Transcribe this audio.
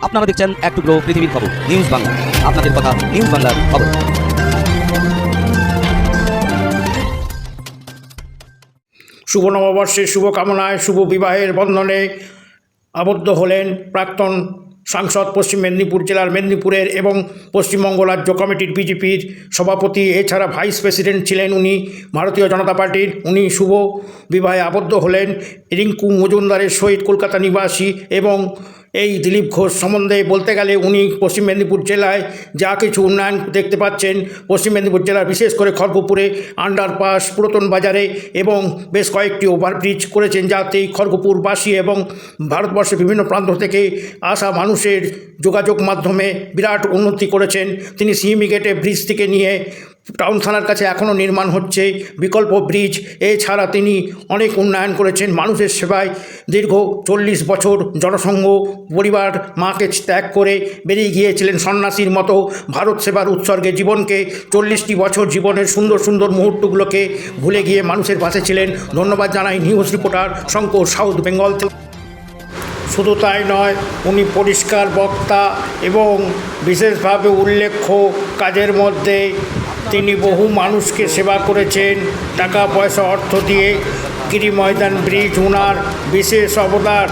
আপনারা দেখছেন এক টুকরো পৃথিবীর খবর নিউজ বাংলা। আপনাদের কথা নিউজ বাংলার খবর। শুভ নববর্ষের শুভকামনায় শুভ বিবাহের বন্ধনে আবদ্ধ হলেন প্রাক্তন সাংসদ পশ্চিম মেদিনীপুর জেলার মেদিনীপুরের এবং পশ্চিমবঙ্গ রাজ্য কমিটির বিজেপির সভাপতি, এছাড়া ভাইস প্রেসিডেন্ট ছিলেন উনি ভারতীয় জনতা পার্টির। উনি শুভ বিবাহে আবদ্ধ হলেন রিঙ্কু মজুমদারের সহিত কলকাতা নিবাসী। এবং এই দিলীপ ঘোষ সম্বন্ধে বলতে গেলে উনি পশ্চিম মেদিনীপুর জেলায় যা কিছু উন্নয়ন দেখতে পাচ্ছেন, পশ্চিম মেদিনীপুর জেলার বিশেষ করে খড়গপুরে আন্ডারপাস, পুরাতন বাজারে এবং বেশ কয়েকটি ওভারব্রিজ করেছেন, যাতে খড়গপুরবাসী এবং ভারতবর্ষের বিভিন্ন প্রান্ত থেকে আসা মানুষের যোগাযোগ মাধ্যমে বিরাট উন্নতি করেছেন তিনি। সিএমই গেটে ব্রিজ থেকে নিয়ে টাউন থানার কাছে এখনও নির্মাণ হচ্ছে বিকল্প ব্রিজ। এছাড়া তিনি অনেক উন্নয়ন করেছেন মানুষের সেবায়। দীর্ঘ 40 বছর জনসংঘ পরিবার মাকে ত্যাগ করে বেরিয়ে গিয়েছিলেন সন্ন্যাসীর মতো ভারত সেবার উৎসর্গে জীবনকে। 40টি বছর জীবনের সুন্দর সুন্দর মুহূর্তগুলোকে ভুলে গিয়ে মানুষের পাশে ছিলেন। ধন্যবাদ জানাই news reporter Shankar, south Bengal থেকে। শুধু তাই নয়, উনি পরিষ্কার বক্তা এবং বিশেষভাবে উল্লেখ্য কাজের মধ্যে তিনি বহু মানুষকে সেবা করেছেন টাকা পয়সা অর্থ দিয়ে। গিরি ময়দান ব্রিজ ওনার বিশেষ অবদান।